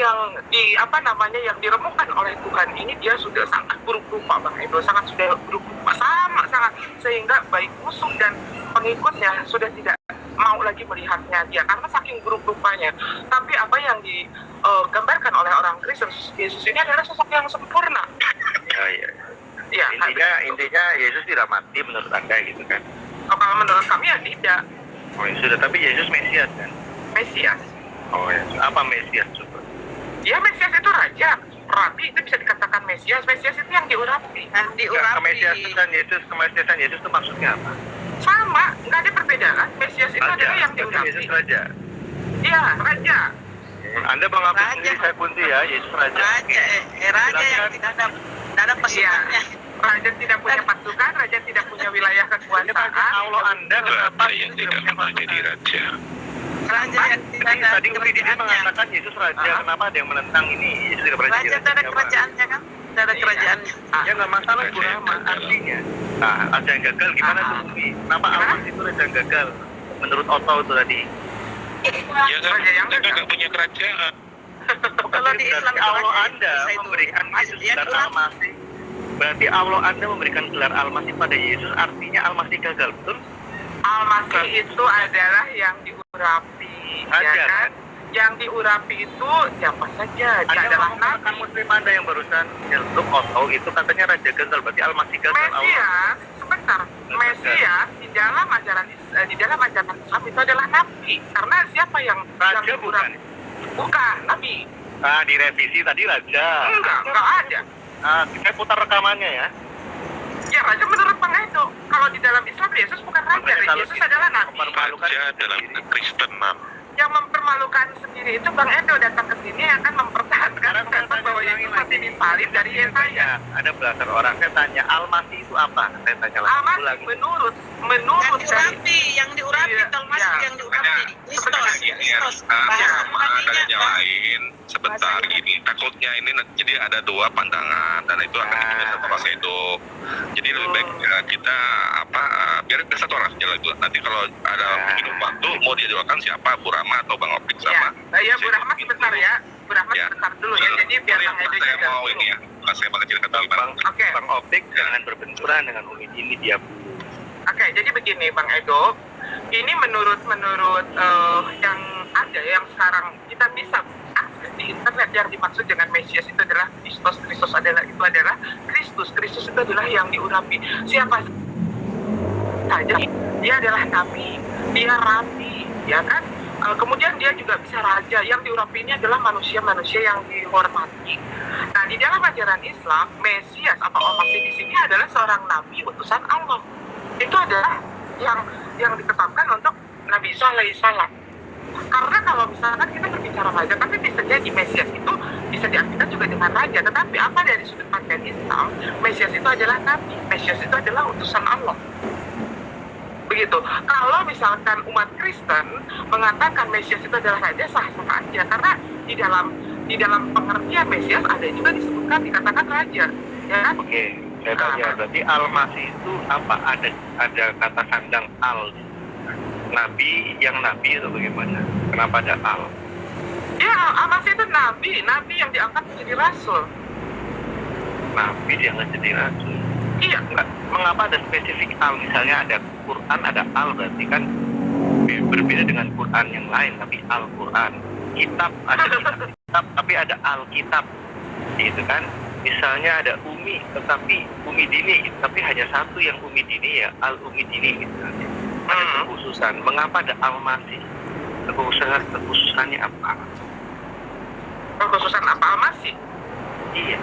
yang yang diremukkan oleh Tuhan ini dia sudah sangat buruk rupa, Bang Edo, sudah buruk rupa, sangat sehingga baik musuh dan pengikutnya sudah tidak mau lagi melihatnya dia karena saking buruk rupanya. Tapi apa yang digambarkan oleh orang Kristen, Yesus ini adalah sosok yang sempurna. Ya, intinya Yesus tidak mati menurut Anda gitu kan? Kalau menurut kami ya tidak. Oh ya sudah, tapi Yesus Mesias kan? Mesias. Oh ya, apa Mesias coba? Ya, Mesias itu raja, rabi, itu bisa dikatakan Mesias. Mesias itu yang diurapi. Kemesiasan Yesus itu maksudnya apa? Sama, nggak ada perbedaan. Mesias itu adalah yang diurapi. Yesus raja? Iya, raja. Anda mengaku sendiri saya kunci ya, Yesus raja. Raja yang tidak ada pasukannya. Raja tidak punya pasukan, raja tidak punya wilayah kekuasaan. Allah Anda kenapa yang tidak pernah jadi raja? Raja yang tidak ada tadi dia mengatakan Yesus raja, kenapa ada yang menentang ini Yesus tidak pernah jadi raja? Tidak ada kerajaannya kan? Tidak ada kerajaannya. Ya nggak masalah Bu Rahma, artinya. Nah, ada yang gagal gimana tuh Umi? Kenapa Almas itu raja yang gagal? Menurut Otto itu tadi. Ya kan, mereka nggak punya kerajaan. Kalau di Islam Allah Anda memberikan Yesus gelar Al-Masih. Berarti Allah Anda memberikan gelar Al-Masih pada Yesus, artinya Al-Masih gagal, betul? Al-Masih itu adalah yang diurapi, ya kan? Yang diurapi itu siapa saja? Dia adalah Nabi. Muslim Anda yang barusan nyeluk Otto itu katanya raja gagal, berarti Al-Masih gagal. Mesias, sebentar. Mesias di dalam ajaran Islam itu adalah Nabi. Karena siapa yang raja bukan? Bukan, Nabi. Nah, direvisi tadi raja. Enggak ada. Kita putar rekamannya ya. Ya, raja menurut Bang Edo. Kalau di dalam Islam, Yesus bukan raja. Yesus adalah Nabi. Raja dalam Kristenan. Yang mempermalukan sendiri itu Bang Edo datang ke sini akan mempertahankan statement bahwa Yesus mati disalib dari Yesaya. Ada belasan orang, saya tanya, Al-Masih itu apa? Saya tanya lagi. Menurut yang diurapi, Al-Masih yang diurapi. Kristus. Ada yang lain. Sebentar ini takutnya ini jadi ada dua pandangan dan itu akan dipilih satu Bang Edo. Jadi lebih baik kita biar kita satu orang aja lagi. Nanti kalau ada minum waktu mau diajukan siapa, Bu Rahma atau Bang Opik sama. Ya, Bu Rahma sebentar ya. Bu Rahma sebentar dulu ya. Jadi biar Bang Edo saya mau ini ya. Saya mau cerita gimana. Bang Opik jangan berbenturan dengan Umi ini dia. Oke, jadi begini Bang Edo. Ini menurut yang ada yang sekarang kita bisa akses di internet, yang dimaksud dengan Mesias itu adalah Kristus. Kristus itu adalah yang diurapi. Siapa saja dia adalah nabi, dia rabi, ya kan? Kemudian dia juga bisa raja. Yang diurapi ini adalah manusia-manusia yang dihormati. Nah, di dalam ajaran Islam, Mesias atau Al-Masih di sini adalah seorang nabi utusan Allah. Itu adalah yang ditetapkan untuk Nabi Isa alaihissalam. Karena kalau misalkan kita berbicara raja, tapi bisa jadi Mesias itu bisa diartikan juga dengan raja. Tetapi apa dari sudut pandang Islam, Mesias itu adalah nabi, Mesias itu adalah utusan Allah. Begitu. Kalau misalkan umat Kristen mengatakan Mesias itu adalah raja, sah-sah aja. Karena di dalam pengertian Mesias ada juga disebutkan dikatakan raja, ya kan? Oke, saya tanya, berarti Al-Masih itu apa? Ada kata sandang al, nabi atau bagaimana? Kenapa ada al? Ya, Al-Masih itu nabi yang diangkat menjadi rasul. Nabi diangkat jadi rasul. Iya. Enggak, mengapa ada spesifik al? Misalnya ada Quran, ada al, berarti kan berbeda dengan Quran yang lain, tapi Al-Quran. Kitab, ada kitab, tapi ada Alkitab, gitu kan? Misalnya ada Umi, tetapi Umi Dini, tapi hanya satu yang Umi Dini, ya Al-Umi Dini, gitu. Ada kekhususan. Mengapa ada Al-Masih? Kekhususannya apa? Kekhususan apa Al-Masih? Iya.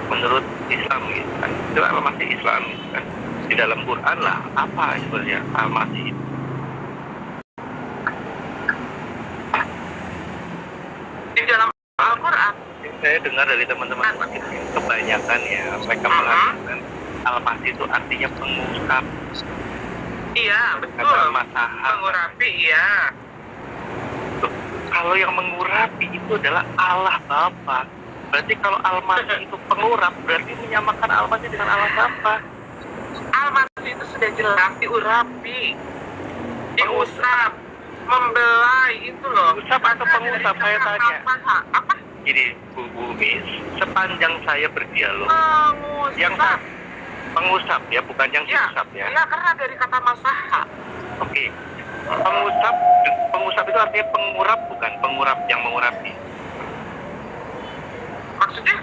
Menurut Islam, gitu kan? Itu Al-Masih Islam, gitu kan? Di dalam Quran lah, apa sebenarnya Al-Masih itu? Di dalam Al-Quran. Saya dengar dari teman-teman kebanyakan ya, mereka mengatakan Al-Masih itu artinya pengungkap. Iya, betul. Mengurapi, iya. Kalau yang mengurapi itu adalah Allah Bapa. Berarti kalau Al-Masih itu pengurap, berarti menyamakan Al-Masih dengan Allah Bapa. Al-Masih itu sudah jelas diurapi, diusap, membelai itu loh. Mengusap atau pengusap, saya tanya. Apa? Jadi Bu Miss, sepanjang saya berdialog, yang Mengusap. pengusap ya, bukan yang diusap ya. Iya, karena dari kata masaha. Oke. Pengusap itu artinya pengurap, bukan pengurap yang mengurapi. Maksudnya?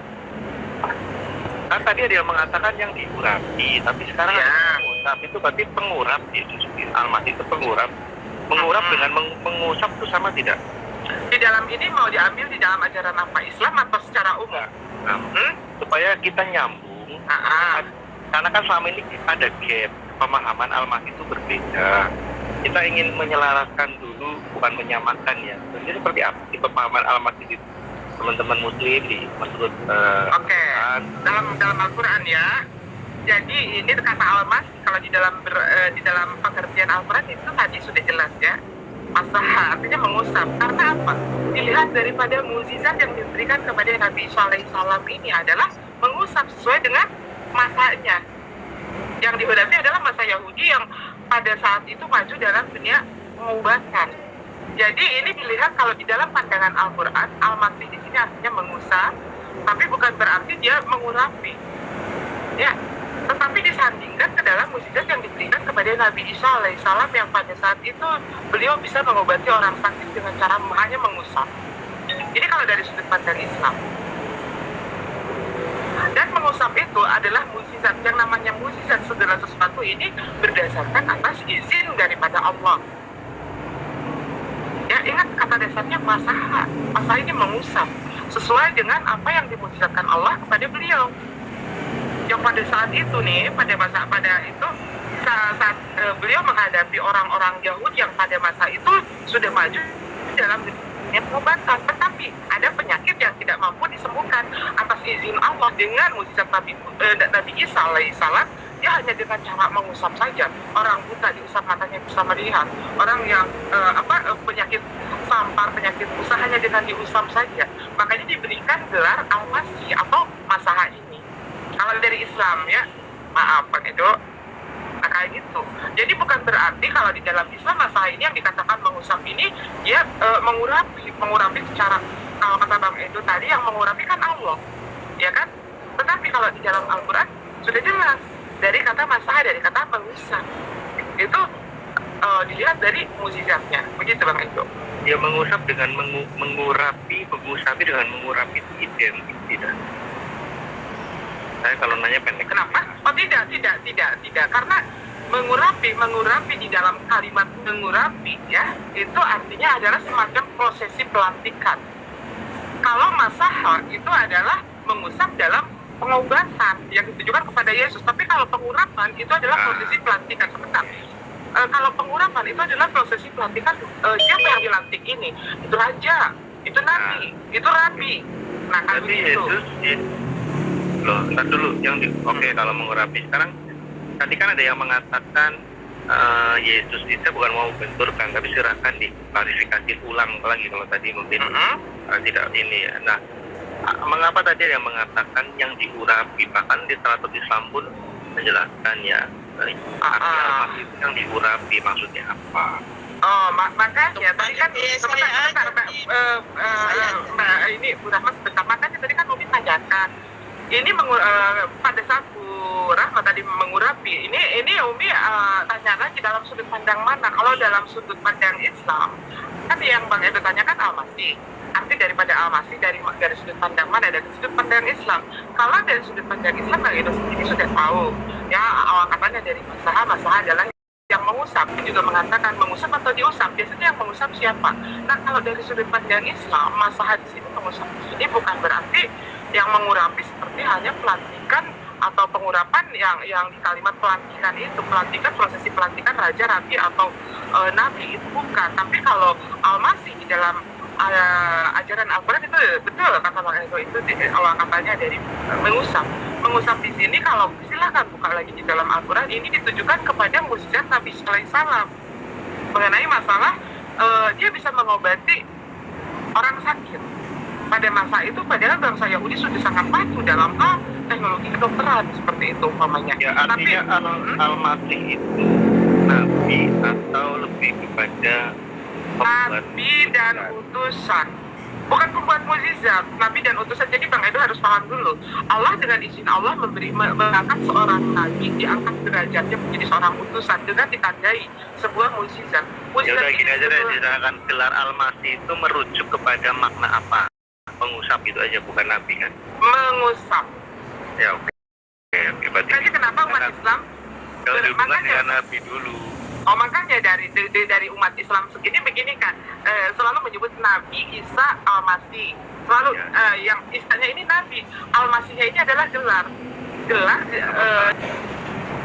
Kan tadi ada yang mengatakan yang diurapi, tapi sekarang ada pengusap, itu berarti pengurap. Yesus Almasih itu pengurap. Mengurap dengan mengusap itu sama tidak? Di dalam ini mau diambil di dalam ajaran apa, Islam atau secara umum? Supaya kita nyambung. Karena kan selama ini ada gap, pemahaman Almasih itu berbeda. Kita ingin menyelaraskan dulu, bukan menyamakan ya. Jadi seperti apa sih pemahaman Almasih itu? Teman-teman muslim di menurut dalam Al-Quran ya. Jadi ini kata Almasih kalau di dalam pengertian Al-Quran itu tadi sudah jelas ya. Masaha artinya mengusap. Karena apa? Dilihat daripada mukjizat yang diberikan kepada Nabi Isa alaihissalam ini adalah mengusap sesuai dengan masanya. Yang dihadapi adalah masa Yahudi yang pada saat itu maju dalam dunia pengobatan. Jadi ini dilihat kalau di dalam pandangan Al-Quran, Al-Masih di sini artinya mengusap, tapi bukan berarti dia mengurapi. Ya, tetapi disandingkan ke dalam mukjizat yang diberikan kepada Nabi Isa alaihissalam yang pada saat itu beliau bisa mengobati orang sakit dengan cara hanya mengusap. Jadi kalau dari sudut pandang Islam, dan mengusap itu adalah mukjizat. Yang namanya mukjizat segala sesuatu ini berdasarkan atas izin daripada Allah. Ya, ingat kata dasarnya masaha. Masaha ini mengusap sesuai dengan apa yang dimukjizatkan Allah kepada beliau. Yang pada saat itu nih, saat beliau menghadapi orang-orang Yahudi yang pada masa itu sudah maju dalam dunia pengobatan, tetapi ada penyakit yang tidak mampu disembuhkan atas izin Allah dengan mukjizat Nabi Isa alaihissalam. Dia hanya dengan cara mengusap saja. Orang buta diusap matanya bisa melihat. Orang yang penyakit sampar, penyakit busa hanya dengan diusap saja. Makanya diberikan gelar Al-Masih atau masaha ini. Kalau dari Islam ya, maaf Bang Edo, nah kayak gitu. Jadi bukan berarti kalau di dalam Islam masaha ini yang dikatakan mengusap ini dia mengurapi secara, kalau kata Bang Edo tadi yang mengurapi kan Allah, ya kan? Tetapi kalau di dalam Al-Quran sudah jelas dari kata masaha, dari kata mengusap itu dilihat dari mukjizatnya, begitu Bang Edo. Ya, mengusap dengan mengurapi, mengusapi dengan mengurapi itu identik tidak? Saya kalau nanya pendek. Kenapa? Oh tidak. Karena mengurapi di dalam kalimat mengurapi ya, itu artinya adalah semacam prosesi pelantikan. Kalau masaha itu adalah mengusap dalam pengobatan yang ditujukan kepada Yesus. Tapi kalau pengurapan itu adalah prosesi pelantikan. Sebentar. Kalau pengurapan itu adalah prosesi pelantikan, siapa yang dilantik ini? Itu raja, itu nabi, itu rabi. Nah, kalau begitu. Loh, ntar dulu kalau mengurapi sekarang tadi kan ada yang mengatakan Yesus itu bukan mau benturkan, tapi silakan diklarifikasi ulang lagi kalau tadi mungkin tidak ini ya. Nah, mengapa tadi ada yang mengatakan yang diurapi, bahkan di Salatul Islam pun menjelaskan ya arti itu yang diurapi maksudnya apa? Oh, makanya tadi kan sebentar Mbak ini Bu Rahmat sebentar, makanya tadi kan Umi tanyakan ini pada saat Bu Rahmat tadi mengurapi ini Umi tanya lagi dalam sudut pandang mana. Kalau dalam sudut pandang Islam kan yang Bang Edo tanyakan Al-Masih, arti daripada Al-Masih dari sudut pandang mana? Dari sudut pandang Islam. Kalau dari sudut pandang Islam Bang Edo sendiri sudah tahu ya, awal katanya dari masaha adalah yang mengusap. Dia juga mengatakan mengusap atau diusap, biasanya yang mengusap siapa? Nah, kalau dari sudut pandang Islam, masaha di sini, mengusap di sini bukan berarti yang mengurapi seperti hanya pelantikan atau pengurapan yang di kalimat pelantikan itu, pelantikan, prosesi pelantikan raja, rabi atau nabi, itu bukan. Tapi kalau Al-Masih di dalam ajaran Al-Quran itu betul kata Bang Edo, itu awal katanya dari mengusap di sini. Kalau silakan buka lagi di dalam Al-Quran, ini ditujukan kepada mukjizat Nabi SAW mengenai masalah dia bisa mengobati orang sakit pada masa itu, padahal bangsa Yahudi sudah sangat maju dalam hal teknologi kedokteran seperti itu umpamanya. Ya, artinya Al-Masih itu nabi atau lebih kepada Nabi dan utusan, bukan pembuat mukjizat, nabi dan utusan. Jadi Bang Edo harus paham dulu, Allah dengan izin Allah mengangkat seorang nabi, diangkat derajatnya menjadi seorang utusan dengan ditandai sebuah mukjizat. Ya udah gini aja deh, misalkan gelar Al-Masih itu merujuk kepada makna apa? Mengusap itu aja, bukan nabi kan? Mengusap. Ya oke. Oke, berarti Jadi kenapa umat Islam kalau dihubungkan makanya- dengan nabi dulu. Oh, makanya dari umat Islam segini begini kan, selalu menyebut Nabi Isa Al-Masih. Selalu yang istilahnya ini Nabi Al-Masihnya ini adalah gelar